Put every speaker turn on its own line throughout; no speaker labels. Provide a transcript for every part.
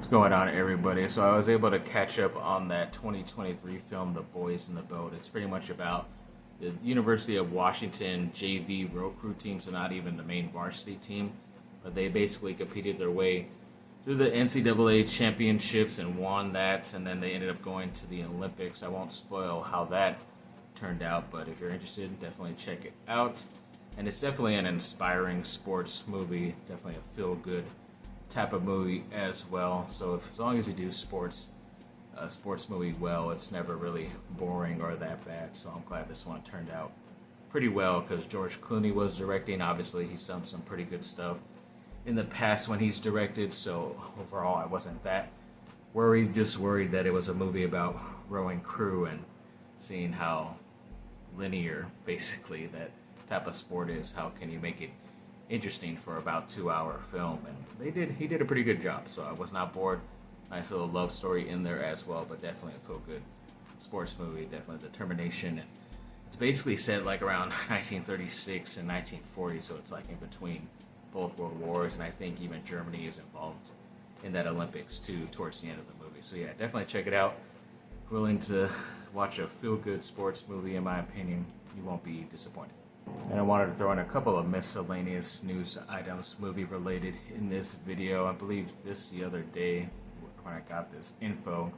What's going on, everybody? So I was able to catch up on that 2023 film, The Boys in the Boat. It's pretty much about the University of Washington JV road crew team, so not even the main varsity team, but they basically competed their way through the NCAA championships and won that, and then they ended up going to the Olympics. I won't spoil how that turned out, but if you're interested, definitely check it out. And it's definitely an inspiring sports movie, definitely a feel-good type of movie as well. So as long as you do sports movie well, it's never really boring or that bad. So I'm glad this one turned out pretty well because George Clooney was directing. Obviously, he's done some pretty good stuff in the past when he's directed. So overall, I wasn't that worried. Just worried that it was a movie about rowing crew and seeing how linear, basically, that type of sport is. How can you make it interesting for about 2-hour film? And he did a pretty good job, so I was not bored. Nice little love story in there as well, but definitely a feel good sports movie. Definitely determination. And it's basically set like around 1936 and 1940, so it's like in between both world wars, and I think even Germany is involved in that Olympics too towards the end of the movie. So yeah, definitely check it out. Willing to watch a feel good sports movie, in my opinion, you won't be disappointed. And I wanted to throw in a couple of miscellaneous news items, movie related, in this video. I believe the other day when I got this info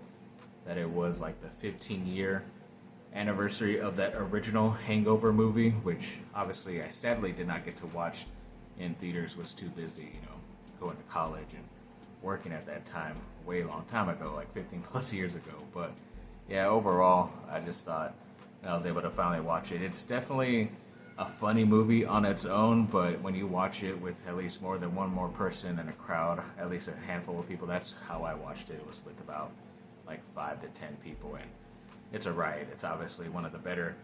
that it was like the 15-year anniversary of that original Hangover movie, which obviously I sadly did not get to watch in theaters. Was too busy, going to college and working at that time, way long time ago, like 15 plus years ago. But yeah, overall, I just thought I was able to finally watch it. It's definitely a funny movie on its own, but when you watch it with at least more than one more person in a crowd, at least a handful of people, that's how I watched it. It was with about like 5 to 10 people, and it's a riot. It's obviously one of the better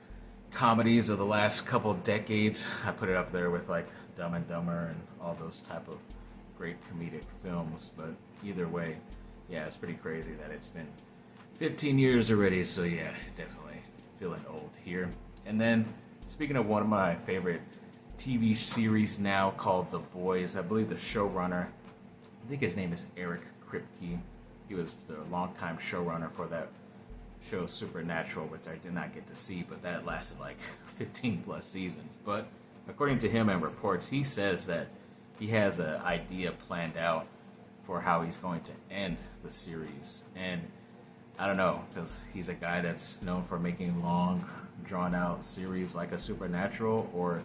comedies of the last couple decades. I put it up there with like Dumb and Dumber and all those type of great comedic films, but either way, yeah, it's pretty crazy that it's been 15 years already, so yeah, definitely feeling old here. And then speaking of one of my favorite TV series now called The Boys, I believe the showrunner, I think his name is Eric Kripke. He was the longtime showrunner for that show Supernatural, which I did not get to see, but that lasted like 15 plus seasons. But according to him and reports, he says that he has an idea planned out for how he's going to end the series. And I don't know, because he's a guy that's known for making long, drawn-out series like a Supernatural, or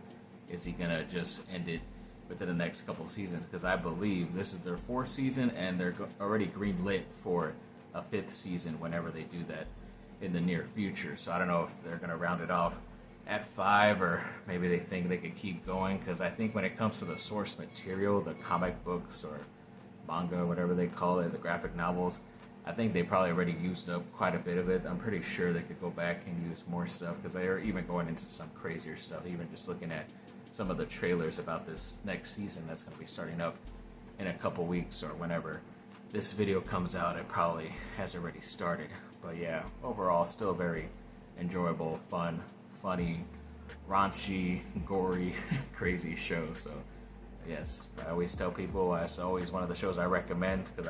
is he going to just end it within the next couple of seasons? Because I believe this is their 4th season, and they're already green-lit for a 5th season whenever they do that in the near future. So I don't know if they're going to round it off at 5, or maybe they think they could keep going, because I think when it comes to the source material, the comic books or manga, whatever they call it, the graphic novels, I think they probably already used up quite a bit of it. I'm pretty sure they could go back and use more stuff, because they are even going into some crazier stuff, even just looking at some of the trailers about this next season that's going to be starting up in a couple weeks, or whenever this video comes out, it probably has already started. But yeah, overall, still very enjoyable, fun, funny, raunchy, gory, crazy show. So yes, I always tell people it's always one of the shows I recommend, because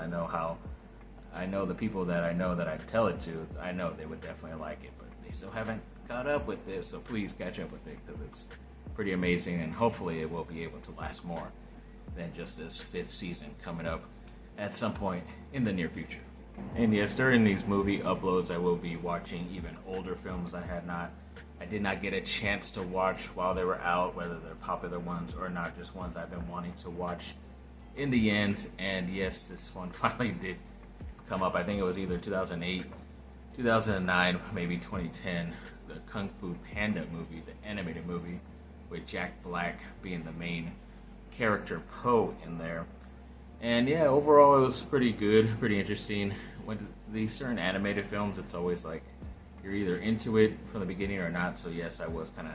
I know the people that I tell it to, I know they would definitely like it, but they still haven't caught up with this, so please catch up with it, because it's pretty amazing, and hopefully it will be able to last more than just this 5th season coming up at some point in the near future. And yes, during these movie uploads, I will be watching even older films I did not get a chance to watch while they were out, whether they're popular ones or not, just ones I've been wanting to watch in the end. And yes, this one finally did come up. I think it was either 2008, 2009, maybe 2010, the Kung Fu Panda movie, the animated movie, with Jack Black being the main character, Po, in there. And yeah, overall it was pretty good, pretty interesting. When these certain animated films, it's always like you're either into it from the beginning or not. So yes, I was kind of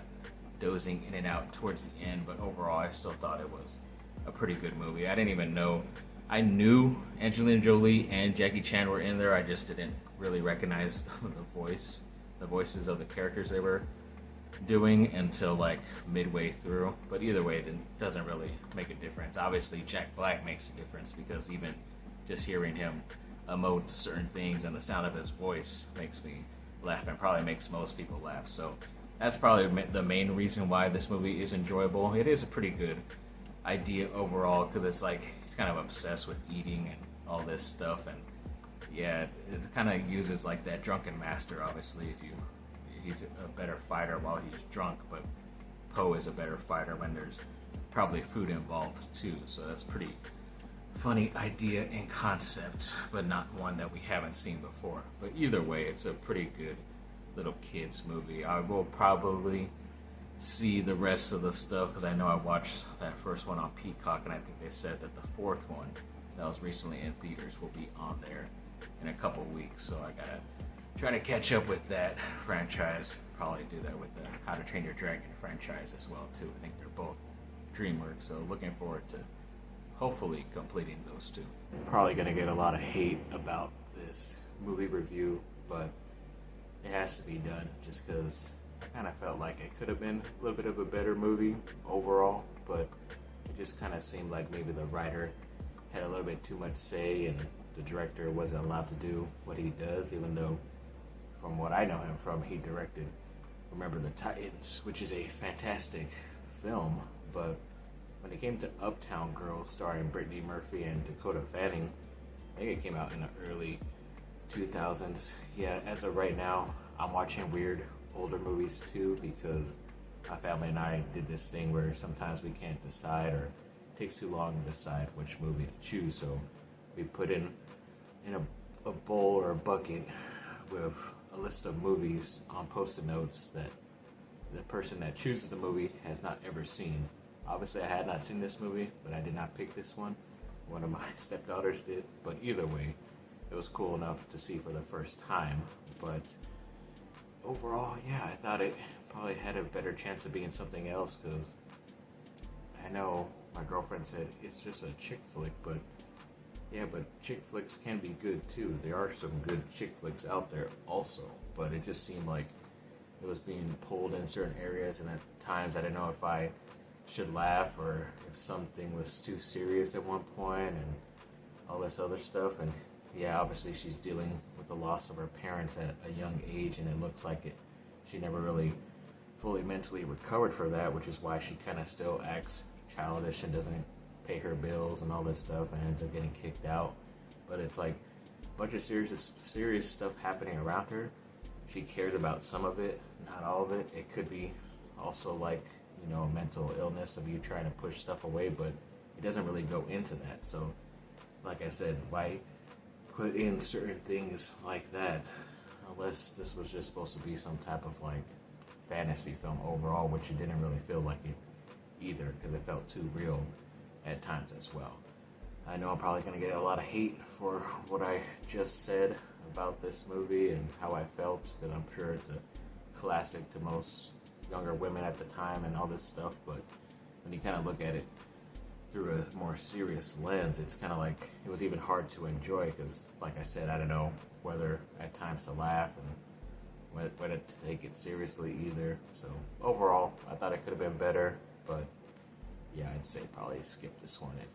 dozing in and out towards the end, but overall I still thought it was a pretty good movie. I didn't even know, I knew Angelina Jolie and Jackie Chan were in there, I just didn't really recognize the voices of the characters they were doing until like midway through. But either way, it doesn't really make a difference. Obviously Jack Black makes a difference, because even just hearing him emote certain things, and the sound of his voice makes me laugh and probably makes most people laugh. So that's probably the main reason why this movie is enjoyable. It is a pretty good idea overall because it's like he's kind of obsessed with eating and all this stuff, and yeah, it kind of uses like that drunken master. Obviously, he's a better fighter while he's drunk, but Poe is a better fighter when there's probably food involved too. So that's pretty funny idea and concept, but not one that we haven't seen before. But either way, it's a pretty good little kids movie. I will probably see the rest of the stuff because I know I watched that first one on Peacock, and I think they said that the fourth one that was recently in theaters will be on there in a couple weeks. So I gotta try to catch up with that franchise. Probably do that with the How to Train Your Dragon franchise as well too. I think they're both DreamWorks, so looking forward to hopefully completing those two. Probably gonna get a lot of hate about this movie review, but it has to be done just because I kind of felt like it could have been a little bit of a better movie overall, but it just kind of seemed like maybe the writer had a little bit too much say and the director wasn't allowed to do what he does, even though from what I know him from, he directed Remember the Titans, which is a fantastic film, but when it came to Uptown Girl starring Brittany Murphy and Dakota Fanning, I think it came out in the early 2000s. Yeah, as of right now, I'm watching weird older movies too because my family and I did this thing where sometimes we can't decide or it takes too long to decide which movie to choose. So we put in a bowl or a bucket with a list of movies on Post-it notes that the person that chooses the movie has not ever seen. Obviously, I had not seen this movie, but I did not pick this one. One of my stepdaughters did. But either way, it was cool enough to see for the first time. But overall, yeah, I thought it probably had a better chance of being something else because I know my girlfriend said it's just a chick flick, but yeah, but chick flicks can be good too. There are some good chick flicks out there also, but it just seemed like it was being pulled in certain areas, and at times I didn't know if I should laugh or if something was too serious at one point and all this other stuff. And yeah, obviously she's dealing with the loss of her parents at a young age, and it looks like she never really fully mentally recovered for that, which is why she kind of still acts childish and doesn't pay her bills and all this stuff and ends up getting kicked out. But it's like a bunch of serious stuff happening around her. She cares about some of it, not all of it. It could be also like, a mental illness of you trying to push stuff away, but it doesn't really go into that. So like I said, why put in certain things like that unless this was just supposed to be some type of like fantasy film overall, which it didn't really feel like it either because it felt too real at times as well. I know I'm probably going to get a lot of hate for what I just said about this movie and how I felt, because I'm sure it's a classic to most younger women at the time and all this stuff, but when you kind of look at it through a more serious lens, it's kind of like it was even hard to enjoy because, like I said, I don't know whether at times to laugh and whether to take it seriously either. So overall, I thought it could have been better, but yeah, I'd say probably skip this one if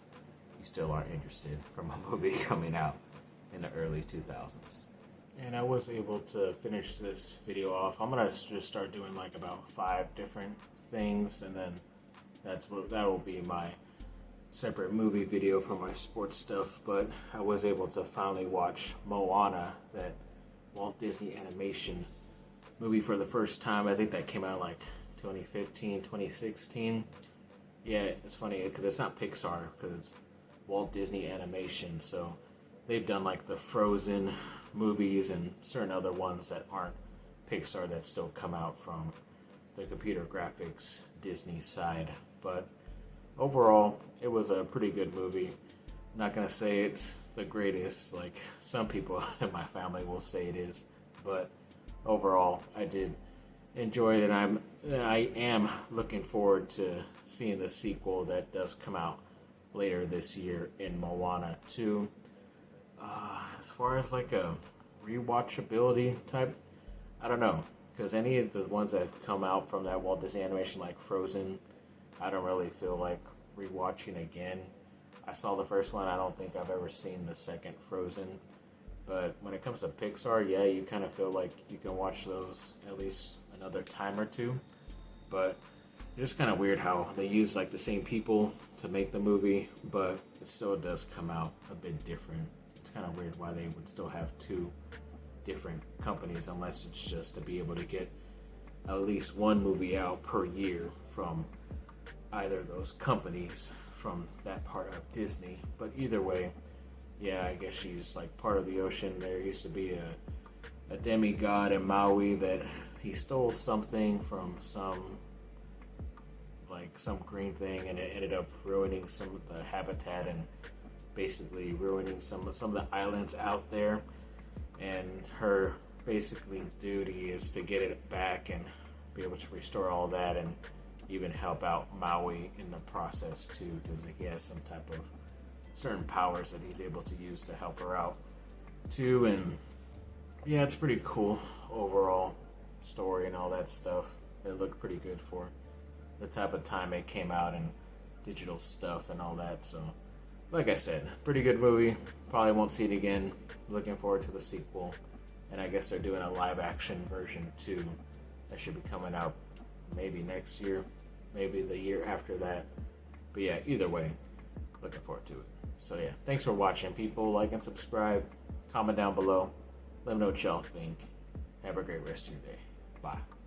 you still aren't interested from a movie coming out in the early 2000s. And I was able to finish this video off. I'm gonna just start doing like about 5 different things, and then that will be my separate movie video for my sports stuff. But I was able to finally watch Moana, that Walt Disney animation movie, for the first time. I think that came out like 2015, 2016. Yeah, it's funny because it's not Pixar, because it's Walt Disney Animation. So they've done like the Frozen movies and certain other ones that aren't Pixar that still come out from the computer graphics Disney side. But overall, it was a pretty good movie. I'm not going to say it's the greatest, like some people in my family will say it is, but overall, I did enjoy it, and I am looking forward to seeing the sequel that does come out later this year in Moana 2. As far as like a rewatchability type, I don't know, because any of the ones that have come out from that Walt Disney animation, like Frozen, I don't really feel like rewatching again. I saw the first one. I don't think I've ever seen the second Frozen.
But when it comes to Pixar, yeah, you kind of feel like you can watch those at least another time or two. But it's just kind of weird how they use like the same people to make the movie, but it still does come out a bit different. It's kind of weird why they would still have two different companies unless it's just to be able to get at least one movie out per year from either of those companies from that part of Disney. But either way, yeah, I guess she's like part of the ocean. There used to be a demigod in Maui that he stole something from some green thing, and it ended up ruining some of the habitat and basically ruining some of the islands out there. And her basically duty is to get it back and be able to restore all that, and even help out Maui in the process too, because he has some type of certain powers that he's able to use to help her out too. And yeah, it's pretty cool overall story and all that stuff. It looked pretty good for the type of time it came out and digital stuff and all that. So like I said, pretty good movie. Probably won't see it again. Looking forward to the sequel. And I guess they're doing a live action version too that should be coming out maybe next year, maybe the year after that. But yeah, either way, looking forward to it. So yeah, thanks for watching, people. Like and subscribe. Comment down below. Let me know what y'all think. Have a great rest of your day. Bye.